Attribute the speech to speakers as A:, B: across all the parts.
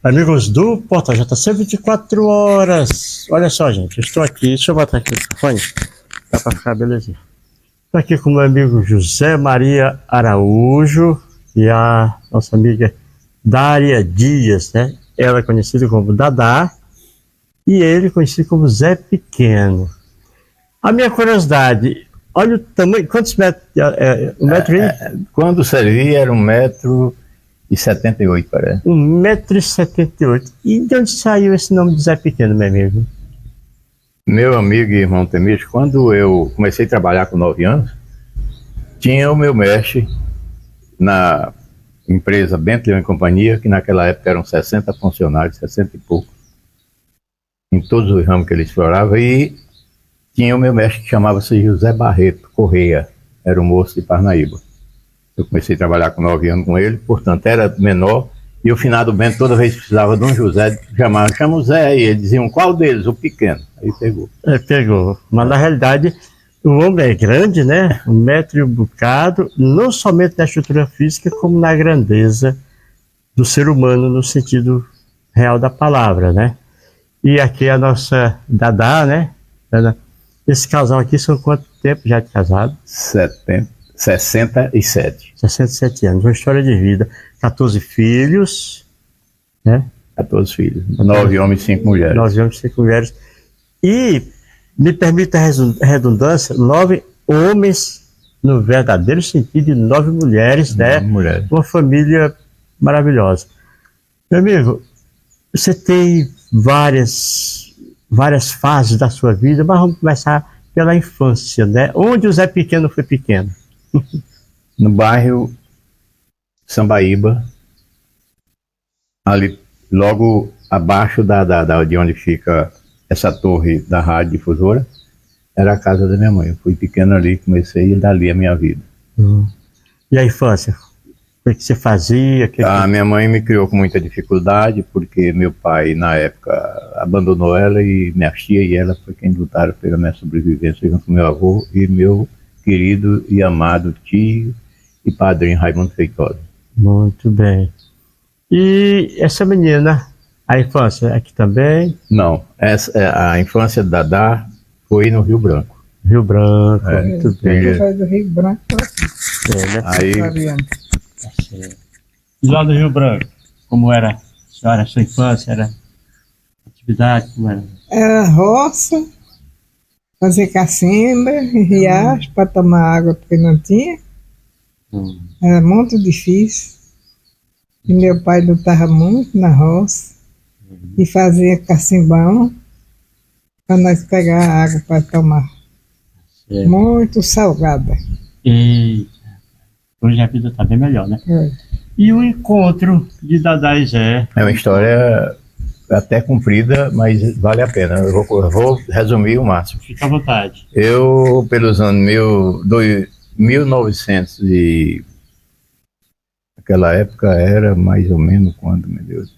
A: Amigos do Portal JC 24 horas. Olha só, gente, eu estou aqui, deixa eu botar aqui o microfone, dá para ficar belezinha. Estou aqui com o meu amigo José Maria Araújo e a nossa amiga Dária Dias, né? Ela é conhecida como Dadá e ele conhecido como Zé Pequeno. A minha curiosidade, olha o tamanho, quantos metros?
B: Quando servia era 1,78 m, parece.
A: 1,78 m. E de onde saiu esse nome de Zé Pequeno, meu amigo?
B: Meu amigo e irmão Temício, quando eu comecei a trabalhar com 9 anos, tinha o meu mestre na empresa Bentley & Companhia, que naquela época eram 60 funcionários, 60 e pouco, em todos os ramos que ele explorava, e tinha o meu mestre que chamava-se José Barreto Correia, era um moço de Parnaíba. Eu comecei a trabalhar com 9 anos com ele, portanto era menor, e o finado Bento toda vez que precisava de um José, chama o Zé aí, eles diziam, qual deles? O pequeno. Aí pegou.
A: Pegou, mas na realidade o homem é grande, né? 1,00 m e um bocado, não somente na estrutura física, como na grandeza do ser humano, no sentido real da palavra, né? E aqui a nossa Dadá, né? Esse casal aqui são quanto tempo já de casado?
B: 67.
A: 67 anos, uma história de vida. 14 filhos, né?
B: 14 filhos. 9 homens e 5 mulheres.
A: 9 homens e 5 mulheres. E, me permita a redundância, 9 homens no verdadeiro sentido e 9 mulheres, né?
B: Mulheres.
A: Uma família maravilhosa. Meu amigo, você tem várias fases da sua vida, mas vamos começar pela infância, né? Onde o Zé Pequeno foi pequeno?
B: No bairro Sambaíba, ali logo abaixo de onde fica essa torre da rádio difusora, era a casa da minha mãe. Eu fui pequeno ali, comecei e dali a minha vida.
A: E a infância? O que você fazia?
B: Minha mãe me criou com muita dificuldade, porque meu pai, na época, abandonou ela e minha tia e ela foi quem lutaram pela minha sobrevivência junto com meu avô e meu querido e amado tio e padrinho Raimundo Feitosa.
A: Muito bem. E essa menina, a infância aqui também?
B: Não, a infância da Dadá foi no Rio Branco.
A: Rio Branco, muito bem.
C: Foi do Rio Branco.
A: Né?
B: Aí,
A: e lá no Rio Branco, como era a sua infância? Era atividade? Como era?
C: Era roça, fazer cacimba, riacho para tomar água porque não tinha. Era muito difícil. E meu pai lutava muito na roça e fazia cacimbão para nós pegar água para tomar. Muito salgada.
A: E hoje a vida está bem melhor, né? E o encontro de Dadá e Zé?
B: é uma história até comprida, mas vale a pena. Eu vou resumir o máximo.
A: Fica à vontade.
B: Eu, pelos anos 1900 e... Aquela época era mais ou menos quando, meu Deus.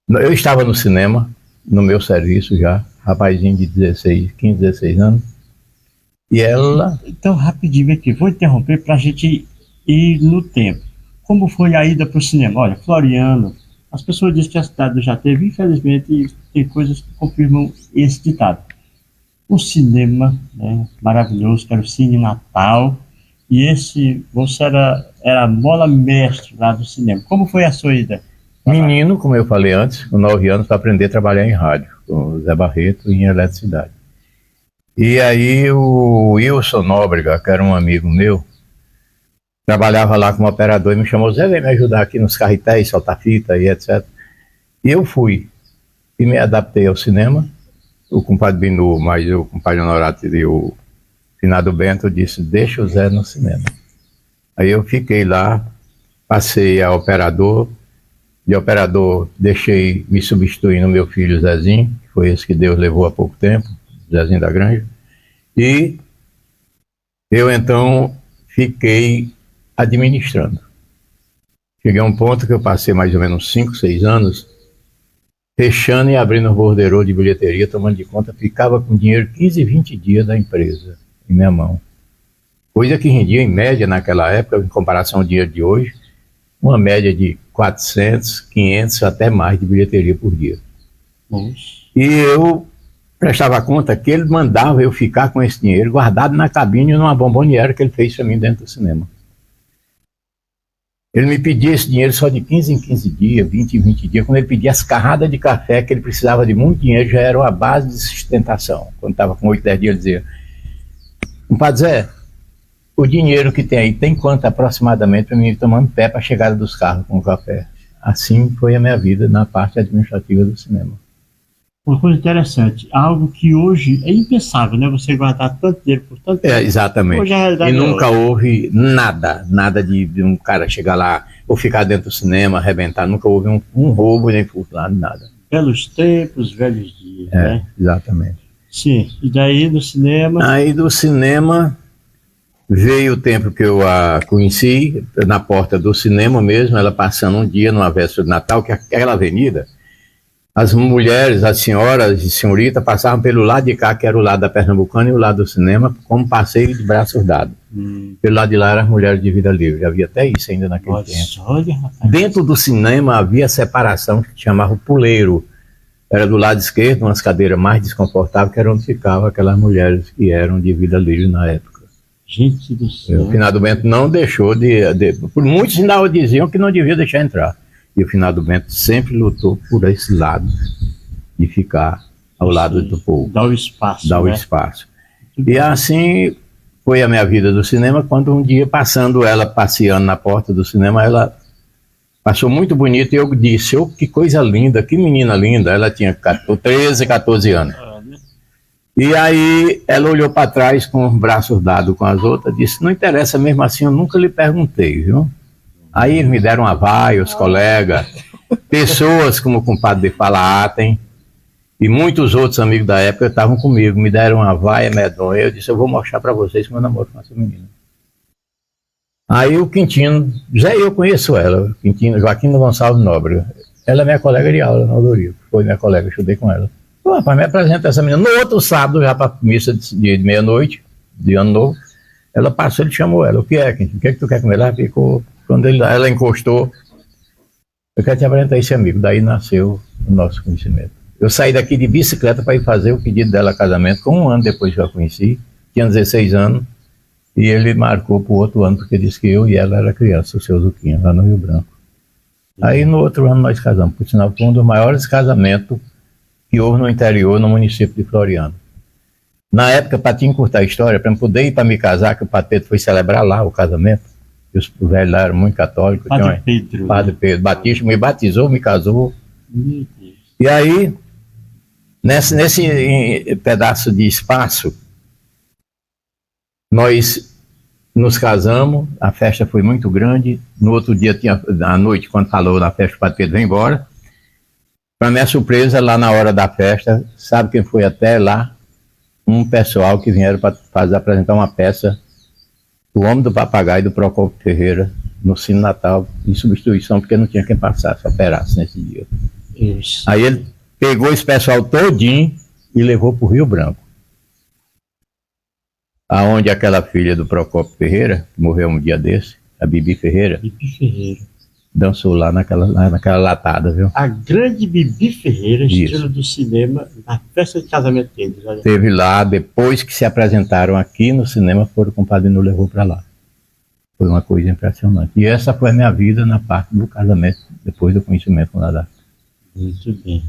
B: Eu estava no cinema, no meu serviço já, rapazinho de 15, 16 anos. E ela...
A: Então, rapidinho aqui, vou interromper para a gente ir no tempo. Como foi a ida para o cinema? Olha, Floriano, as pessoas dizem que a cidade já teve, infelizmente, tem coisas que confirmam esse ditado. O cinema, né, maravilhoso, que era o Cine Natal, e você era a mola mestre lá do cinema. Como foi a sua ida?
B: Menino, como eu falei antes, com 9 anos, para aprender a trabalhar em rádio, com o Zé Barreto em eletricidade. E aí o Wilson Nóbrega, que era um amigo meu, trabalhava lá como operador e me chamou, Zé, vem me ajudar aqui nos carretéis, soltar fita e etc. E eu fui, e me adaptei ao cinema. O compadre Binu, mas o compadre Honorato e o finado Bento disse, deixa o Zé no cinema. Aí eu fiquei lá, passei a operador, de operador deixei me substituir no meu filho Zezinho, que foi esse que Deus levou há pouco tempo, Zezinho da Granja, e eu então fiquei administrando. Cheguei a um ponto que eu passei mais ou menos 5, 6 anos fechando e abrindo o borderô de bilheteria, tomando de conta, ficava com dinheiro 15, 20 dias da empresa em minha mão. Coisa que rendia em média naquela época, em comparação ao dinheiro de hoje, uma média de 400, 500, até mais de bilheteria por dia.
A: Nossa.
B: E eu prestava conta que ele mandava eu ficar com esse dinheiro guardado na cabine numa bomboniera que ele fez para mim dentro do cinema. Ele me pedia esse dinheiro só de 15 em 15 dias, 20 em 20 dias. Quando ele pedia as carradas de café, que ele precisava de muito dinheiro, já era uma base de sustentação. Quando estava com 8, 10 dias, ele dizia: compadre Zé, o dinheiro que tem aí, tem quanto aproximadamente para mim ir tomando pé para a chegada dos carros com o café? Assim foi a minha vida na parte administrativa do cinema.
A: Uma coisa interessante, algo que hoje é impensável, né? Você guardar tanto dinheiro por tanto tempo.
B: Exatamente.
A: Hoje a realidade
B: E
A: é
B: nunca
A: outra.
B: houve nada de um cara chegar lá ou ficar dentro do cinema, arrebentar. Nunca houve um roubo, nem furto lá, nada.
A: Belos tempos, velhos dias, né?
B: Exatamente.
A: Sim, e daí no cinema...
B: Aí do cinema veio o tempo que eu a conheci, na porta do cinema mesmo, ela passando um dia numa véspera de Natal, que aquela avenida, as mulheres, as senhoras e senhoritas passavam pelo lado de cá, que era o lado da Pernambucana, e o lado do cinema, como passeio de braços dados. Pelo lado de lá eram as mulheres de vida livre, havia até isso ainda naquele tempo.
A: Olha, rapaz.
B: Dentro do cinema havia separação que chamava o puleiro. Era do lado esquerdo, umas cadeiras mais desconfortáveis, que era onde ficavam aquelas mulheres que eram de vida livre na época.
A: Gente do
B: O
A: céu.
B: Finado Bento não deixou por muitos ainda diziam que não devia deixar entrar. E o Finado Bento sempre lutou por esse lado, de ficar ao lado do povo,
A: Dá o espaço,
B: dar o
A: né?
B: espaço. E assim foi a minha vida do cinema, quando um dia, passando ela, passeando na porta do cinema, ela passou muito bonita e eu disse: oh, que coisa linda, que menina linda. Ela tinha 13, 14 anos. E aí ela olhou para trás com os braços dados com as outras, disse: não interessa, mesmo assim eu nunca lhe perguntei, viu? Aí eles me deram uma vaia, os colegas, pessoas como o compadre de Fala Atem, e muitos outros amigos da época estavam comigo, me deram uma vaia medonha. Eu disse: eu vou mostrar para vocês que meu namoro com essa menina. Aí o Quintino, já eu conheço ela, Quintino, Joaquim Gonçalves Nóbrega. Ela é minha colega de aula na Aldorico, foi minha colega, eu estudei com ela. Pô, rapaz, me apresenta essa menina. No outro sábado, já para missa de meia-noite, de ano novo, ela passou, ele chamou ela: o que é, Quintino? O que é que tu quer comer? Ela ficou, quando ela encostou: eu quero te apresentar esse amigo. Daí nasceu o nosso conhecimento. Eu saí daqui de bicicleta para ir fazer o pedido dela a casamento, com um ano depois que eu a conheci, tinha 16 anos, e ele marcou para o outro ano, porque disse que eu e ela era criança, o seu Zuquinha, lá no Rio Branco. Aí no outro ano nós casamos, por sinal foi um dos maiores casamentos que houve no interior, no município de Floriano. Na época, para te encurtar a história, para eu poder ir para me casar, que o Padre Pedro foi celebrar lá o casamento, e os velhos lá eram muito católicos.
A: Padre Pedro.
B: Padre Pedro Batista me batizou, me casou.
A: Meu Deus.
B: E aí, nesse pedaço de espaço, nós nos casamos, a festa foi muito grande. No outro dia, à noite, quando falou na festa, o Padre Pedro veio embora. Para minha surpresa, lá na hora da festa, sabe quem foi até lá? Um pessoal que vieram para apresentar uma peça, O Homem do Papagaio, do Procópio Ferreira, no Cine Natal, em substituição, porque não tinha quem passasse, operasse nesse dia.
A: Isso.
B: Aí ele pegou esse pessoal todinho e levou para o Rio Branco, aonde aquela filha do Procópio Ferreira, que morreu um dia desse, a Bibi Ferreira,
A: Bibi Ferreira.
B: dançou lá naquela latada, viu?
A: A grande Bibi Ferreira, estrela
B: Isso.
A: do cinema, na festa de casamento deles. Olha.
B: Teve lá, depois que se apresentaram aqui no cinema, foram com o Padre nos levou para lá. Foi uma coisa impressionante. E essa foi a minha vida na parte do casamento, depois do conhecimento com o Nadar.
A: Muito bem.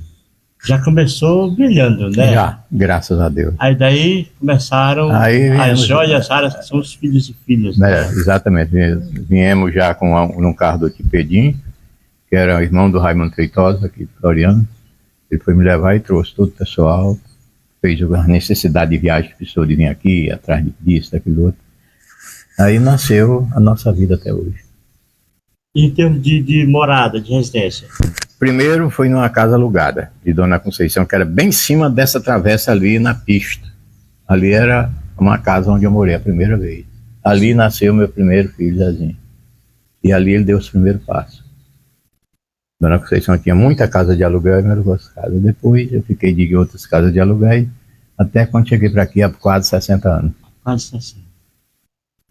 A: Já começou brilhando, né?
B: Já, graças a Deus.
A: Aí daí começaram
B: Aí
A: as
B: viemos-
A: joias raras, que são os filhos e filhas.
B: É, exatamente. Viemos já num carro do Tipedim, que era o irmão do Raimundo Feitosa, aqui de Floriano. Ele foi me levar e trouxe todo o pessoal, fez a necessidade de viagem que precisou de vir aqui, atrás disso, daquilo outro. Aí nasceu a nossa vida até hoje.
A: Em termos de morada, de residência.
B: Primeiro foi numa casa alugada, de Dona Conceição, que era bem em cima dessa travessa ali na pista. Ali era uma casa onde eu morei a primeira vez. Ali nasceu meu primeiro filho, Zezinho. E ali ele deu os primeiros passos. Dona Conceição tinha muita casa de aluguel e me alugou as casas. Depois eu fiquei de outras casas de aluguel, até quando cheguei para aqui há quase 60 anos.
A: Quase 60.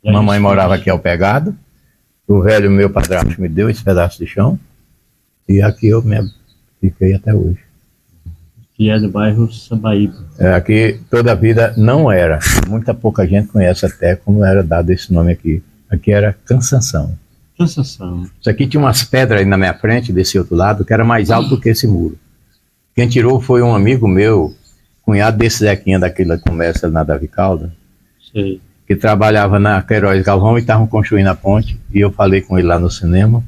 A: E aí,
B: Mamãe morava aqui ao pegado. O velho meu padrasto me deu esse pedaço de chão. E aqui eu me fiquei até hoje.
A: Que é do bairro Sambaíba.
B: Aqui toda a vida não era. Muita pouca gente conhece até como era dado esse nome aqui. Aqui era Cansanção.
A: Cansanção.
B: Isso aqui tinha umas pedras aí na minha frente, desse outro lado, que era mais alto do que esse muro. Quem tirou foi um amigo meu, cunhado desse Zequinha daquele comércio na Davi Calda,
A: Sei.
B: que trabalhava na Queiroz Galvão e estavam construindo a ponte. E eu falei com ele lá no cinema.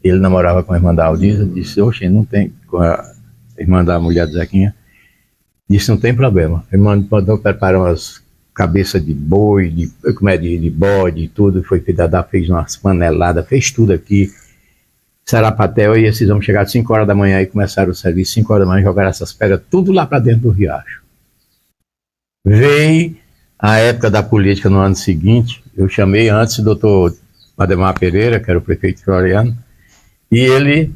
B: Ele namorava com a irmã da Aldiza, disse, oxe, não tem, com a irmã da mulher do Zequinha, disse, não tem problema. A irmã mandou preparar umas cabeças de boi, de bode e tudo, foi cuidar, fez umas paneladas, fez tudo aqui, sarapatel, e esses homens chegaram às 5 horas da manhã e começaram o serviço, 5 horas da manhã, jogaram essas pedras tudo lá para dentro do riacho. Veio a época da política no ano seguinte, eu chamei antes o doutor Ademar Pereira, que era o prefeito floriano, e ele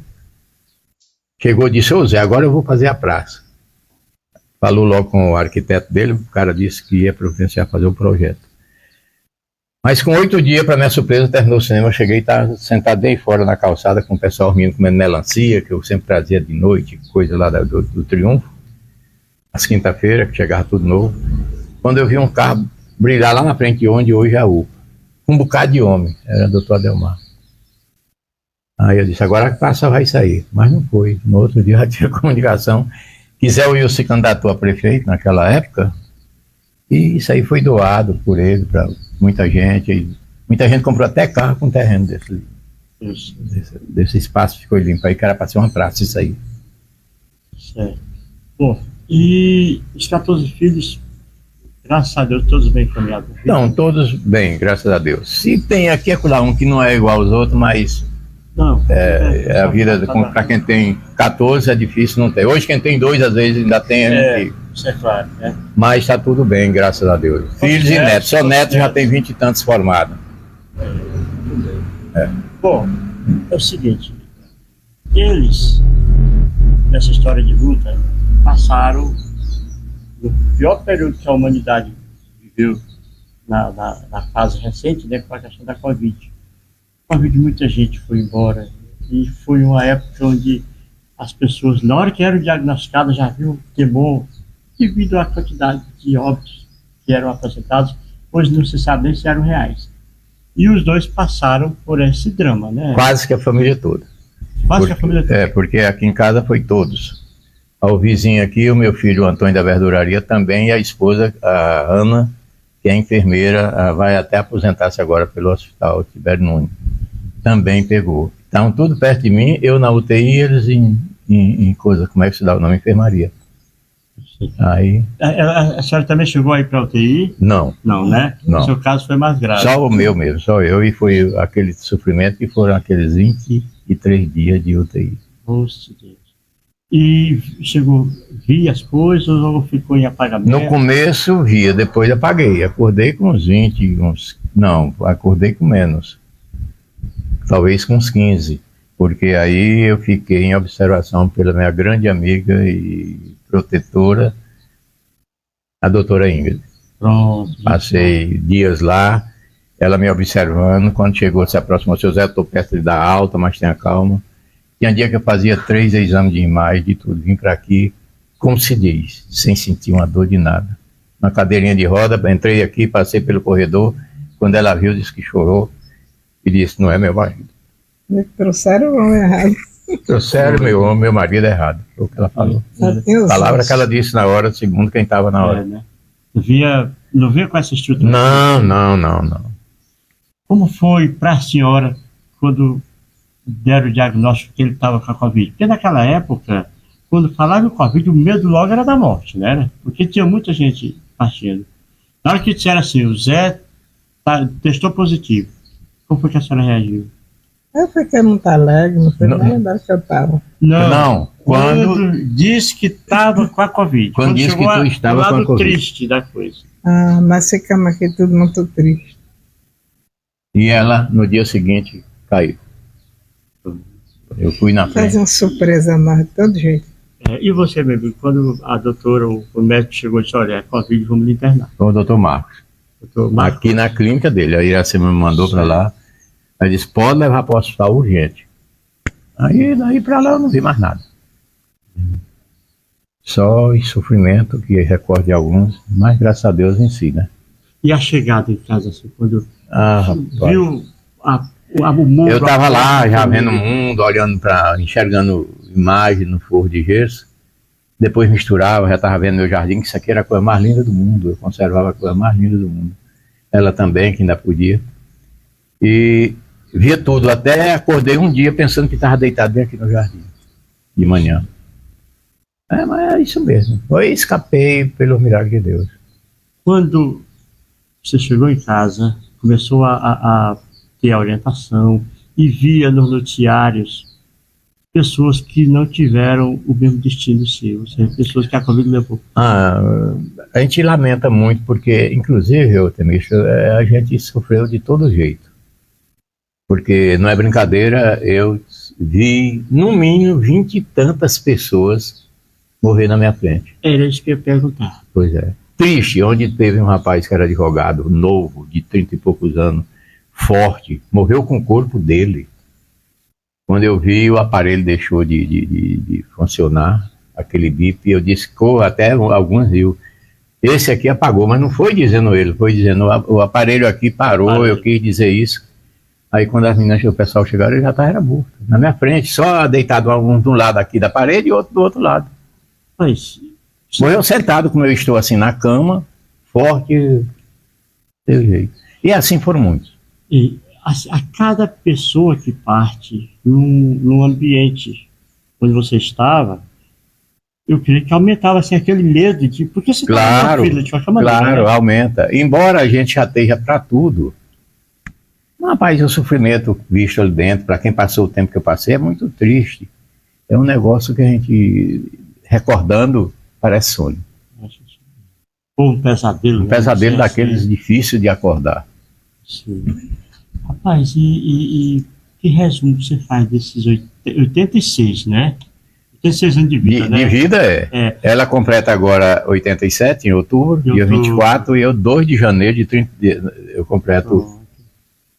B: chegou e disse, ô Zé, agora eu vou fazer a praça. Falou logo com o arquiteto dele, o cara disse que ia providenciar fazer o projeto. Mas com 8 dias, para minha surpresa, terminou o cinema, eu cheguei e estava sentado bem fora na calçada, com o pessoal rindo, comendo melancia, que eu sempre trazia de noite, coisa lá do Triunfo, às quinta-feira, que chegava tudo novo. Quando eu vi um carro brilhar lá na frente de onde hoje é a UPA, um bocado de homem, era o doutor Adelmar. Aí eu disse, agora a praça vai sair, mas não foi. No outro dia já tinha comunicação. Zé Wilson se candidatou a prefeito naquela época, e isso aí foi doado por ele para muita gente. E muita gente comprou até carro com terreno desse espaço, ficou limpo aí, que era para ser uma praça isso aí.
A: Certo. Bom, e os 14 filhos, graças a Deus, todos bem encaminhados?
B: Não, todos bem, graças a Deus. Se tem aqui um que não é igual aos outros, mas
A: não,
B: a vida, para quem tem 14 é difícil, não tem. Hoje quem tem 2 às vezes ainda tem.
A: Isso é claro, né?
B: Mas está tudo bem, graças a Deus. Filhos e netos, só netos já tem 20 e tantos formados.
A: Bom, é o seguinte, eles, nessa história de luta, passaram no pior período que a humanidade viveu na fase recente, né, com a questão da Covid. Covid, muita gente foi embora, e foi uma época onde as pessoas, na hora que eram diagnosticadas, já viam temor devido à quantidade de óbitos que eram apresentados. Hoje não se sabe nem se eram reais. E os dois passaram por esse drama, né?
B: Quase que a família toda.
A: Que a família toda.
B: Porque aqui em casa foi todos. O vizinho aqui, o meu filho, o Antônio da Verduraria, também, e a esposa, a Ana, que é enfermeira, vai até aposentar-se agora pelo Hospital Tibério Nunes. Também pegou. Estavam tudo perto de mim, eu na UTI, eles em coisa, como é que se dá o nome? Enfermaria. Aí...
A: A senhora também chegou aí para a UTI?
B: Não.
A: Não, né?
B: Não.
A: O seu caso foi mais grave.
B: Só o meu mesmo, só eu, e foi aquele sofrimento que foram aqueles 23 dias de UTI.
A: Nossa Deus. E chegou, via as coisas ou ficou em apagamento?
B: No começo via, depois apaguei. Acordei com uns 20, não, acordei com menos. Talvez com uns 15. Porque aí eu fiquei em observação pela minha grande amiga e protetora, a doutora Ingrid.
A: Pronto.
B: Passei dias lá, ela me observando. Quando chegou, se aproximou, seu Zé, eu estou perto de dar alta, mas tenha calma. Tinha dia que eu fazia 3 exames de imagem, de tudo, vim para aqui, como se diz, sem sentir uma dor de nada. Na cadeirinha de roda, entrei aqui, passei pelo corredor, quando ela viu, disse que chorou, e disse, não é meu marido.
C: Trouxeram o homem errado.
B: Trouxeram meu marido errado, foi o que ela falou. Palavra que ela disse na hora, segundo quem estava na hora.
A: Né? Não via com essa estrutura?
B: Não.
A: Como foi para a senhora quando deram o diagnóstico que ele estava com a Covid? Porque naquela época, quando falava em Covid, o medo logo era da morte, né? Porque tinha muita gente partindo. Na hora que disseram assim, o Zé testou positivo, como foi que a senhora reagiu?
C: Eu fiquei muito alegre, não foi nem lembrar que eu estava.
B: Não,
A: quando disse que estava com a Covid.
B: Quando disse que tu estava com a Covid.
A: Triste da coisa.
C: Mas ficamos aqui tudo muito triste.
B: E ela, no dia seguinte, caiu. Eu fui na frente.
C: Faz uma surpresa a nós, de todo jeito.
A: E você, meu amigo, quando a doutora, o médico chegou e disse, olha, é Covid, vamos lhe internar.
B: Foi o doutor Marcos. Aqui na clínica dele, a Iracema me mandou para lá. Aí disse, pode levar para o hospital urgente. Aí daí para lá eu não vi mais nada. Só em sofrimento, que recorde alguns, mas graças a Deus em si, né?
A: E a chegada em casa, assim, quando
B: Rapaz.
A: viu o mundo...
B: Eu estava lá já vendo o mundo, olhando enxergando imagem no forro de gesso. Depois misturava, já estava vendo meu jardim, que isso aqui era a coisa mais linda do mundo. Eu conservava a coisa mais linda do mundo. Ela também, que ainda podia. E via tudo. Até acordei um dia pensando que estava deitado bem aqui no jardim, de manhã. Mas é isso mesmo. Eu escapei pelo milagre de Deus.
A: Quando você chegou em casa, começou a ter a orientação e via nos noticiários pessoas que não tiveram o mesmo destino seu, ou seja, pessoas que a Covid levou.
B: A gente lamenta muito porque, inclusive, a gente sofreu de todo jeito. Porque, não é brincadeira, eu vi, no mínimo, 20 e tantas pessoas morrer na minha frente.
A: Era isso que eu ia perguntar.
B: Pois é. Triste, onde teve um rapaz que era advogado, novo, de 30 e poucos anos, forte, morreu com o corpo dele. Quando eu vi, o aparelho deixou de funcionar, aquele bip, eu disse, até alguns riu. Esse aqui apagou, mas não foi dizendo ele, foi dizendo, o aparelho aqui parou, eu quis dizer isso. Aí quando as meninas, o pessoal chegaram, ele já era morto, na minha frente, só deitado um de um lado aqui da parede e outro do outro lado.
A: Mas
B: morreu sentado, como eu estou assim, na cama, forte, deu jeito. E assim foram muitos.
A: E a cada pessoa que parte num ambiente onde você estava, eu creio que aumentava assim, aquele medo de... Porque você estava na fila de qualquer maneira.
B: Claro,
A: né?
B: aumenta. Embora a gente já esteja para tudo. Rapaz, o sofrimento visto ali dentro, para quem passou o tempo que eu passei, é muito triste. É um negócio que a gente, recordando, parece sonho.
A: Ou um pesadelo.
B: Um pesadelo daqueles difíceis de acordar.
A: Sim. Rapaz, e que resumo você faz desses 86, né? 86 anos de vida, né?
B: De vida Ela completa agora 87, em outubro, dia 24, e eu 2 de janeiro de 30, eu completo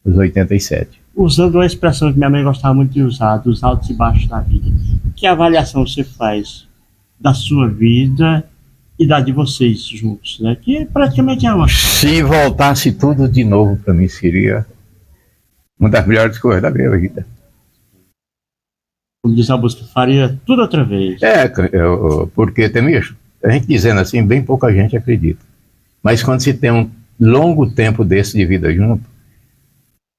B: os 87.
A: Usando uma expressão que minha mãe gostava muito de usar, dos altos e baixos da vida. Que avaliação você faz da sua vida e da de vocês juntos, né? Que praticamente é uma...
B: Se voltasse tudo de novo para mim, seria uma das melhores coisas da minha vida.
A: Como diz a música, faria tudo outra vez.
B: Porque, Temício, a gente dizendo assim, bem pouca gente acredita. Mas quando se tem um longo tempo desse de vida junto,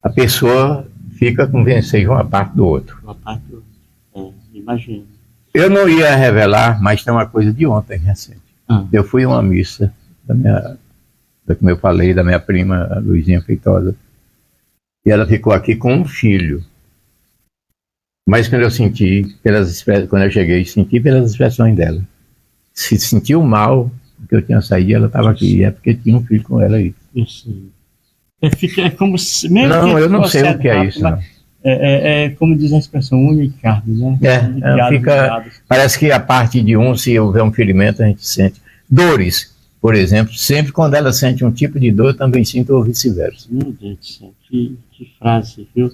B: a pessoa fica convencida uma parte do outro.
A: Uma parte do outro. Imagino.
B: Eu não ia revelar, mas tem uma coisa de ontem, recente. Eu fui a uma missa, como eu falei, da minha prima, a Luizinha Feitosa. E ela ficou aqui com um filho. Mas quando eu senti, quando eu cheguei, senti pelas expressões dela. Se sentiu mal, porque eu tinha saído, ela estava aqui. É porque tinha um filho com ela aí.
A: Isso. É como se...
B: Não, eu não sei o que é isso, não.
A: Como diz a expressão, unicarne, né?
B: Parece que a parte de um, se houver um ferimento, a gente sente. Dores, por exemplo, sempre quando ela sente um tipo de dor, eu também sinto ou vice-versa.
A: Meu Deus do céu, que frase, viu?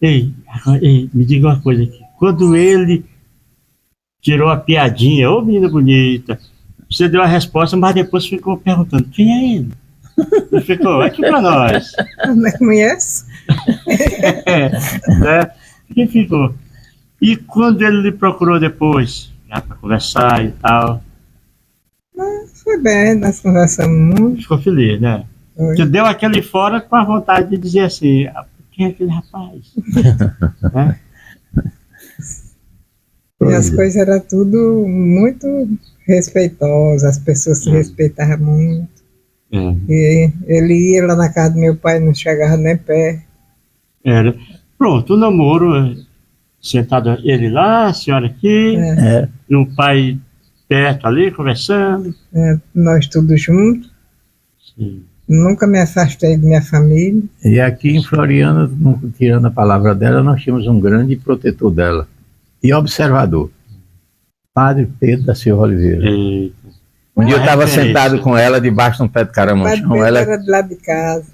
A: Ei, me diga uma coisa aqui. Quando ele tirou a piadinha, ô menina bonita, você deu a resposta, mas depois ficou perguntando, quem é ele? E ficou, aqui pra nós.
C: Não conhece?
A: Né? Quem ficou? E quando ele lhe procurou depois, já pra conversar e tal?
C: Foi bem, nós conversamos muito.
A: Ficou feliz, né? Porque deu aquele fora com a vontade de dizer assim, quem é aquele rapaz? Né?
C: E as coisas eram tudo muito respeitosas, as pessoas se respeitavam muito. E ele ia lá na casa do meu pai, não chegava nem pé.
A: Era. Pronto, o namoro, sentado ele lá, a senhora aqui, e o pai perto ali, conversando.
C: Nós todos juntos.
A: Sim.
C: Nunca me afastei de minha família.
B: E aqui em Floriana, tirando a palavra dela, nós tínhamos um grande protetor dela e observador, Padre Pedro da Silva Oliveira. Um dia eu estava sentado com ela debaixo de um pé de caramanchão. Ela
C: era de lá de casa.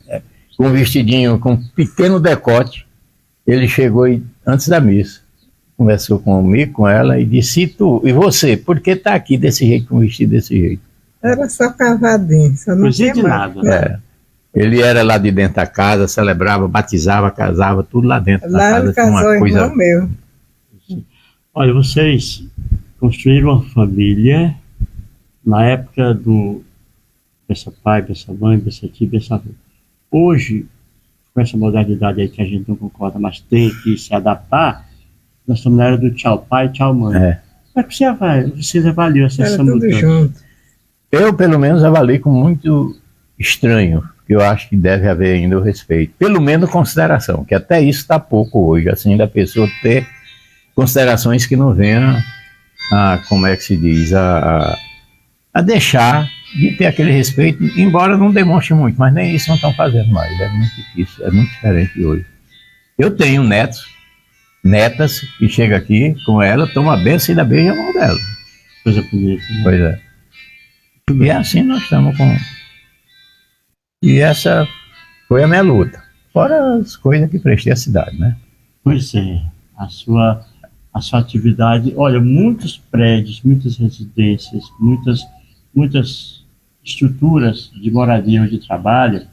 B: Com um vestidinho com um pequeno decote. Ele chegou antes da missa. conversou comigo, com ela, e disse: e você, por que está aqui desse jeito, com vestido desse jeito?
C: Era só cavadinho, só não
A: Coisinha
C: tinha
A: de
C: mais.
A: nada.
B: É. Ele era lá de dentro da casa, celebrava, batizava, casava, tudo lá dentro da
C: Lá
B: casa.
C: ele
B: Tinha
C: casou
B: uma coisa.
C: irmão meu.
A: Olha, vocês construíram uma família na época do Pensa pai, pensa mãe, pensa tio, pensa avô. Hoje, com essa modalidade aí que a gente não concorda, mas tem que se adaptar, nós estamos na era do tchau pai, tchau mãe.
B: É.
A: Como é que vocês avaliam essa
C: Era tudo
A: mudança?
C: junto.
B: Eu, pelo menos, avalio com muito estranho, porque eu acho que deve haver ainda o respeito. Pelo menos consideração, que até isso está pouco hoje, assim, da pessoa ter considerações que não venham a, como é que se diz, a deixar de ter aquele respeito, embora não demonstre muito, mas nem isso não estão fazendo mais. É muito difícil, é muito diferente de hoje. Eu tenho netos, netas, que chegam aqui com ela, toma a benção e ainda beija a mão dela.
A: Coisa bonita, né?
B: Pois é. E assim nós estamos com... E essa foi a minha luta. Fora as coisas que prestei à cidade, né?
A: Pois é, a sua atividade, olha, muitos prédios, muitas residências, muitas estruturas de moradia ou de trabalho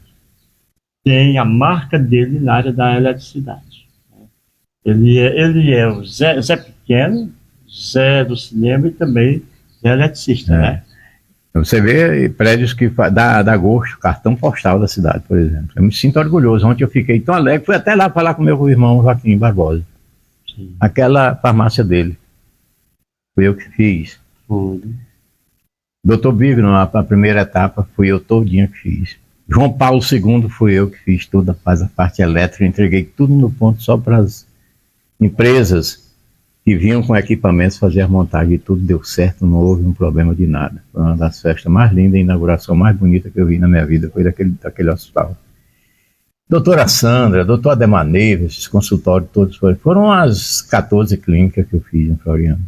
A: têm a marca dele na área da eletricidade. Ele é o Zé Pequeno, Zé do cinema e também Zé eletricista, né?
B: Você vê prédios que dá gosto, cartão postal da cidade, por exemplo. Eu me sinto orgulhoso. Ontem eu fiquei tão alegre, fui até lá falar com meu irmão Joaquim Barbosa.
A: Sim.
B: Aquela farmácia dele. Fui eu que fiz.
A: Foi.
B: Doutor Bigno, a primeira etapa, fui eu todinho que fiz. João Paulo II fui eu que fiz toda a parte elétrica, entreguei tudo no ponto só para as empresas que vinham com equipamentos fazer a montagem e tudo deu certo, não houve um problema de nada. Foi uma das festas mais lindas, a inauguração mais bonita que eu vi na minha vida, foi daquele hospital. Doutora Sandra, doutor Ademar Neves, esses consultórios todos foram as 14 clínicas que eu fiz em Floriano.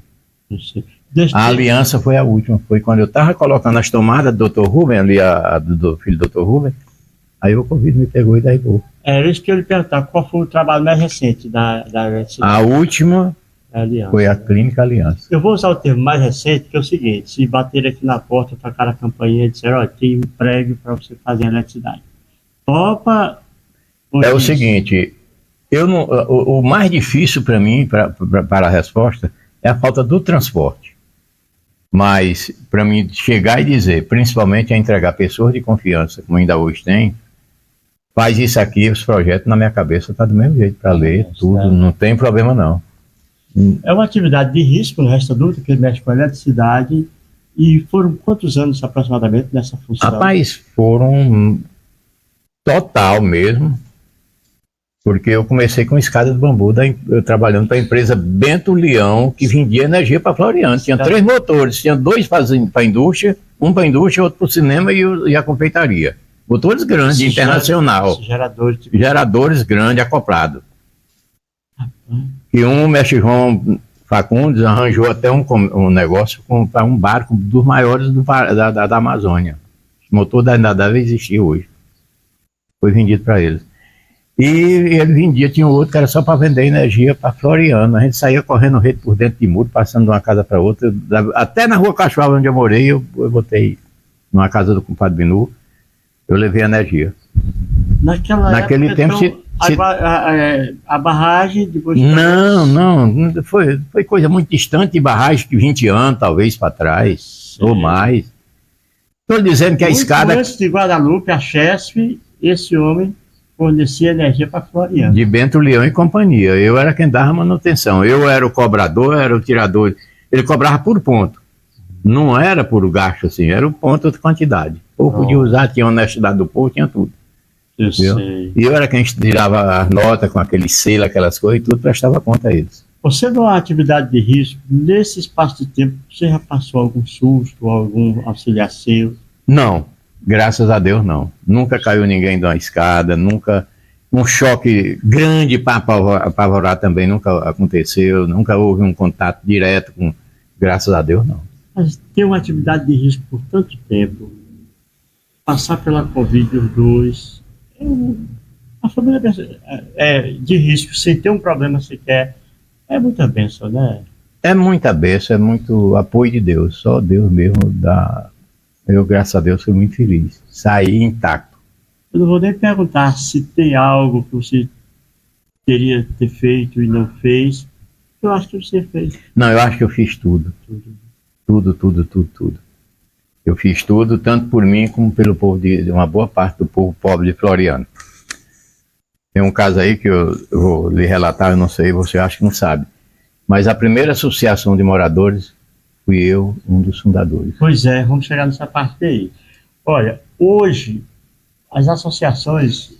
B: A aliança foi a última, foi quando eu estava colocando as tomadas do Dr. Rubem, ali do filho do Dr. Rubem, aí o Covid me pegou e derrubou.
A: Era isso que eu lhe perguntar, qual foi o eletricidade mais recente da eletricidade?
B: A última
A: Aliança,
B: foi a Clínica Aliança.
A: Eu vou usar o termo mais recente, que é o seguinte: se bater aqui na porta, tocar a campainha e disser, olha, tem um prédio para você fazer eletricidade. Topa?
B: É o seguinte, o mais difícil para mim, para a resposta, é a falta do transporte. Mas, para mim, chegar e dizer, principalmente a entregar pessoas de confiança, como ainda hoje tem, faz isso aqui, os projetos na minha cabeça tá do mesmo jeito, para ler tudo, não tem problema não.
A: É uma atividade de risco, no resto adulto, que mexe com a eletricidade. E foram quantos anos aproximadamente nessa função?
B: Rapaz, foram total mesmo, porque eu comecei com escada de bambu, trabalhando para a empresa Bento Leão, que vendia energia para Floriano. Tinha 3 motores, tinha 2 para a indústria, um para a indústria, outro para o cinema e a confeitaria. Motores grandes, internacional. Geradores grandes, acoplados. E um mestre João Facundes arranjou até um negócio para um barco dos maiores da Amazônia. O motor ainda deve existir hoje. Foi vendido para eles. E ele vendia, tinha outro que era só para vender energia para Floriano. A gente saía correndo rede por dentro de muro, passando de uma casa para outra. Até na Rua Cachoeira, onde eu morei, eu botei numa casa do compadre Binu, eu levei energia. Naquele tempo,
A: então, a barragem depois...
B: Não, foi coisa muito distante de barragem, de 20 anos, talvez, para trás, ou mais. Estou dizendo que a escada...
A: Antes de Guadalupe, a Chesf, esse homem fornecia energia para Floriano.
B: De Bento Leão e companhia. Eu era quem dava manutenção. Eu era o cobrador, era o tirador. Ele cobrava por ponto. Não era por gasto, assim, era o ponto de quantidade. O povo podia usar, tinha a honestidade do povo, tinha tudo.
A: Eu sei.
B: E eu era quem tirava as notas com aquele selo, aquelas coisas, e tudo prestava conta a eles.
A: Você numa atividade de risco, nesse espaço de tempo, você já passou algum susto, algum auxiliar seu?
B: Não, graças a Deus não. Nunca caiu ninguém de uma escada, nunca... Um choque grande para apavorar também nunca aconteceu, nunca houve um contato direto com... Graças a Deus não.
A: Mas ter uma atividade de risco por tanto tempo, passar pela Covid os dois, a família de risco, sem ter um problema sequer, É muita bênção, né?
B: É muita bênção, é muito apoio de Deus. Só Deus mesmo dá. Eu, graças a Deus, fui muito feliz. Saí intacto.
A: Eu não vou nem perguntar se tem algo que você queria ter feito e não fez. Eu acho que você fez
B: Não, eu acho que eu fiz tudo.
A: tudo.
B: Tudo. Eu fiz tudo, tanto por mim como pelo povo de uma boa parte do povo pobre de Floriano. Tem um caso aí que eu vou lhe relatar, eu não sei, você acha que não sabe. Mas a primeira associação de moradores fui eu, um dos fundadores.
A: Pois é, vamos chegar nessa parte aí. Olha, hoje, as associações,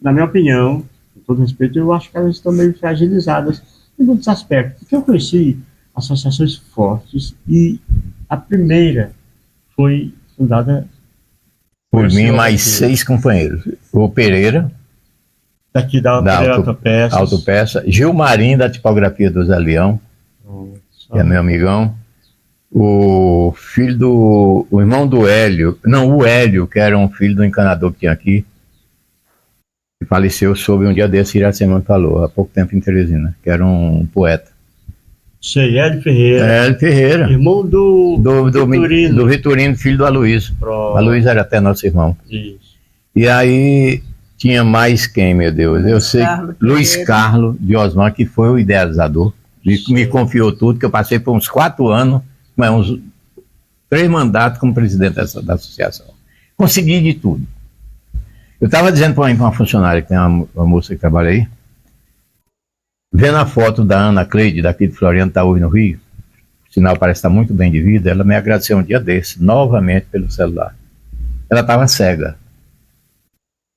A: na minha opinião, com todo respeito, eu acho que elas estão meio fragilizadas em muitos aspectos. Porque eu conheci associações fortes e a primeira foi fundada
B: Por mim,
A: senhor
B: mais
A: aqui,
B: 6 companheiros. O Pereira,
A: daqui da
B: da
A: Autopeças.
B: Autopeça, Gilmarim, da Tipografia do Zé Leão, que é meu amigão, o filho do... o irmão do Hélio, não, o Hélio, que era um filho do encanador que tinha aqui, que faleceu sob um dia desse, Iracema falou, há pouco tempo em Teresina, que era um poeta.
A: Sei, Hélio Ferreira,
B: Hélio Ferreira,
A: irmão do Vitorino.
B: do Vitorino, filho do Aloysio.
A: Pronto.
B: Aloysio era até nosso irmão.
A: Isso.
B: E aí tinha mais quem, meu Deus? Eu sei,
C: Carlos
B: Luiz
C: Ferreira.
B: Carlos de Osman, que foi o idealizador, me confiou tudo, que eu passei por uns 4 anos, mas uns 3 mandatos como presidente da associação. Consegui de tudo. Eu estava dizendo para uma funcionária, que tem uma moça que trabalha aí, vendo a foto da Ana Cleide, daqui de Floriano, está hoje no Rio, o sinal parece estar muito bem de vida, ela me agradeceu um dia desse, novamente pelo celular. Ela estava cega.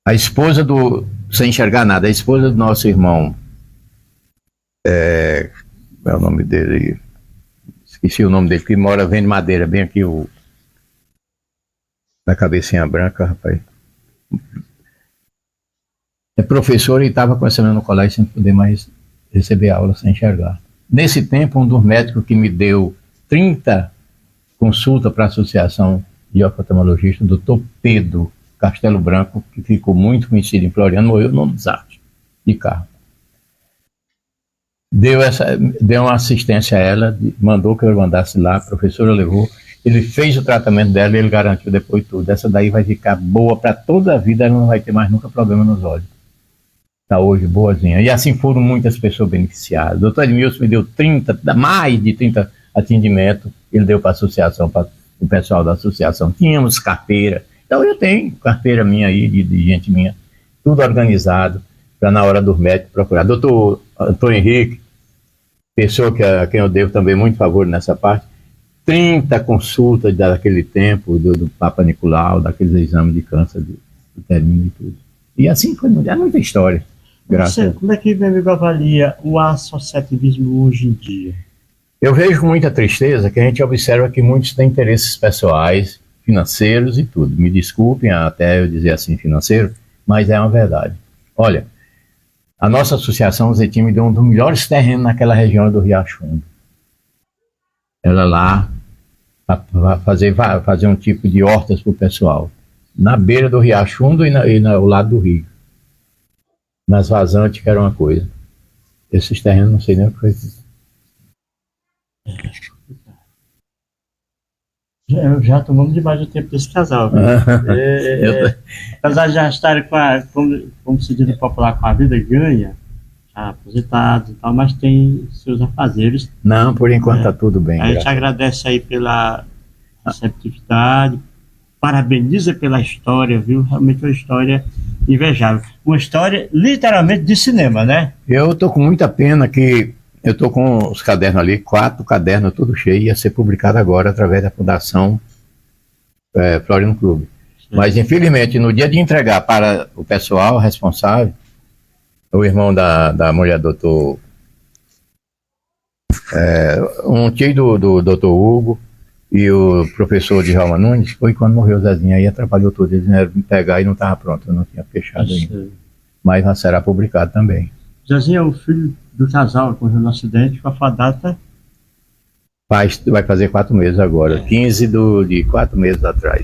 B: A esposa sem enxergar nada, a esposa do nosso irmão, qual é o nome dele? Esqueci o nome dele, que mora, vende madeira, bem aqui, da cabecinha branca, rapaz. É professor e estava começando no colégio sem poder mais receber aula, sem enxergar. Nesse tempo, um dos médicos que me deu 30 consultas para a Associação de Oftalmologistas, o Dr. Pedro Castelo Branco, que ficou muito conhecido em Floriano, morreu num desastre de carro. Deu uma assistência a ela, mandou que eu mandasse lá, a professora levou, ele fez o tratamento dela e ele garantiu depois tudo. Essa daí vai ficar boa para toda a vida, ela não vai ter mais nunca problema nos olhos. Está hoje boazinha. E assim foram muitas pessoas beneficiadas. O doutor Edmilson me deu mais de 30 atendimentos, ele deu para a associação, para o pessoal da associação. Tínhamos carteira. Então eu tenho carteira minha aí, de gente minha, tudo organizado, para na hora dos médicos procurar. Doutor Antônio Henrique, pessoa a quem eu devo também muito favor nessa parte, 30 consultas daquele tempo, do Papa Nicolau, daqueles exames de câncer do termino e tudo. E assim foi, é muita história. Graças.
A: Como é que meu amigo avalia o associativismo hoje em dia?
B: Eu vejo com muita tristeza que a gente observa que muitos têm interesses pessoais, financeiros e tudo. Me desculpem até eu dizer assim financeiro, mas é uma verdade. Olha, a nossa associação, o Zetim, me deu um dos melhores terrenos naquela região do Riacho Fundo. Ela lá, para fazer um tipo de hortas para o pessoal. Na beira do Riacho Fundo e ao lado do rio. Nas vazantes, que era uma coisa. Esses terrenos, não sei nem o que foi.
A: Já tomamos demais o tempo desse casal. Apesar de já estarem como se diz no popular, com a vida ganha, já aposentados e tal, mas tem seus afazeres.
B: Não, por enquanto está tudo bem.
A: A gente agradece aí pela receptividade, parabeniza pela história, viu? Realmente uma história invejável. Uma história literalmente de cinema, né?
B: Eu estou com muita pena que eu estou com os cadernos ali, 4 cadernos, tudo cheio, ia ser publicado agora através da Fundação Floriano Clube. Sim. Mas, infelizmente, no dia de entregar para o pessoal responsável, o irmão da mulher do doutor, um tio do doutor Hugo e o professor de Ralma Nunes, foi quando morreu o Zezinho, aí atrapalhou tudo, eles vieram me pegar e não estava pronto, eu não tinha fechado ainda. Mas já será publicado também.
A: Zezinho é o filho do casal que morreu no acidente, com a data?
B: Vai fazer 4 meses agora, 15 de 4 meses atrás.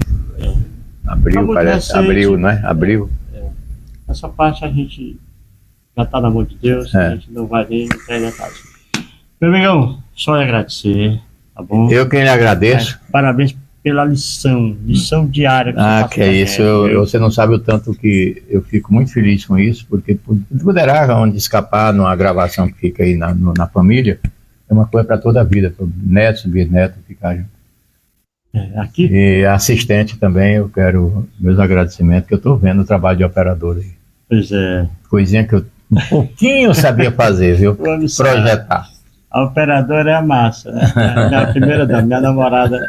B: Abril, parece, recente. Abril, né? Abril.
A: Essa parte a gente já está na mão de Deus, a gente não vai nem entregar casa. Meu amigão, só agradecer, tá bom?
B: Eu quem lhe agradeço.
A: Parabéns pela lição diária que você
B: Ah,
A: passa
B: que é
A: pra
B: isso.
A: gente, viu?
B: Você não sabe o tanto que eu fico muito feliz com isso, porque poderá onde escapar numa gravação que fica aí na família, é uma coisa para toda a vida, para neto, bisneto ficar junto.
A: Aqui,
B: E assistente também, eu quero meus agradecimentos, que eu estou vendo o trabalho de operador aí.
A: pois é,
B: Coisinha que eu um pouquinho sabia fazer, viu?
A: Vamos lá.
B: Projetar.
A: a operadora é a Márcia, né? Minha primeira dama, minha namorada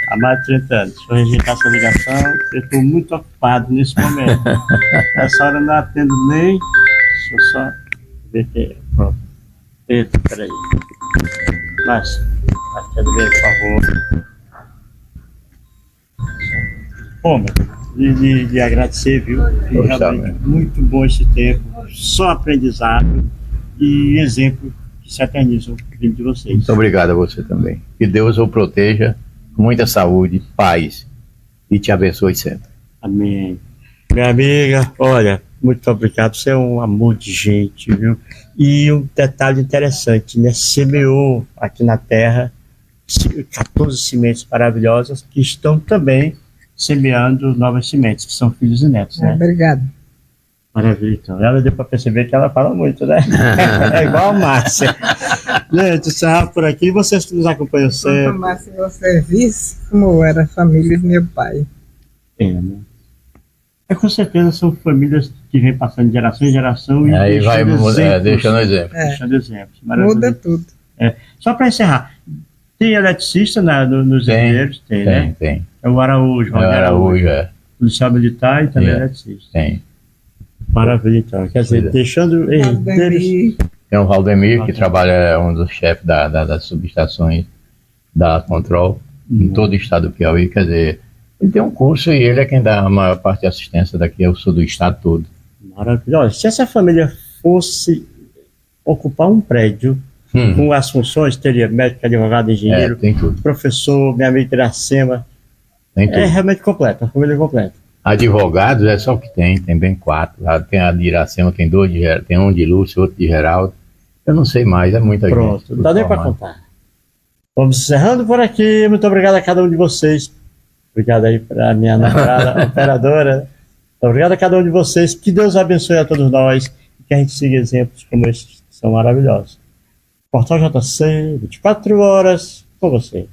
A: há mais de 30 anos. Deixa eu rejeitar essa ligação, eu estou muito ocupado nesse momento. Essa hora eu não atendo nem. Deixa eu só ver que. Pronto. Eita, peraí. Márcia, atende bem, por favor. Bom, de agradecer, viu? E
B: Poxa,
A: realmente muito bom esse tempo, só aprendizado e exemplo que se eternizam vindo de vocês.
B: Muito obrigado a você também. Que Deus o proteja, com muita saúde, paz e te abençoe sempre.
A: Amém. Minha amiga, olha, muito obrigado, você é um amor de gente, viu? E um detalhe interessante, né? Semeou aqui na terra 14 sementes maravilhosas que estão também semeando novas sementes, que são filhos e netos, né?
C: Obrigado.
A: Maravilha, então. Ela deu para perceber que ela fala muito, né? É igual a Márcia. Gente, encerrar por aqui. E vocês que nos acompanham sempre.
C: Mas se você visse como era a família de meu pai.
A: Né? Com certeza são famílias que vêm passando de geração em geração e
B: Aí vai
A: exemplos,
B: deixando exemplo.
A: deixando exemplos.
C: Muda
A: Maravilha.
C: tudo.
A: Só para encerrar, tem eletricista nos
B: Tem,
A: engenheiros? Tem, né?
B: Tem.
A: É o Araújo,
B: É o Araújo,
A: policial militar e também
B: É.
A: eletricista.
B: tem.
A: Maravilha, então. Quer dizer,
B: Pois é.
A: deixando deles.
C: Valdemir,
B: Tem o Valdemir, que trabalha, é um dos chefes das subestações da Control, em todo o estado do Piauí. Quer dizer, ele tem um curso e ele é quem dá a maior parte de assistência daqui ao sul do estado todo.
A: Maravilha. Olha, se essa família fosse ocupar um prédio com as funções, teria médico, advogado, engenheiro,
B: Tem tudo.
A: professor, minha amiga Iracema.
B: Tem tudo.
A: É realmente completa, a família é completa.
B: Advogados é só o que tem bem 4. Lá tem a de Iracema, tem 2 tem um de Lúcio, outro de Geraldo. Eu não sei mais, é muita
A: Pronto,
B: gente.
A: não dá nem para contar. Vamos encerrando por aqui. Muito obrigado a cada um de vocês. Obrigado aí para a minha namorada, operadora. Muito obrigado a cada um de vocês. Que Deus abençoe a todos nós e que a gente siga exemplos como esses que são maravilhosos. Portal JC, 24 horas com você.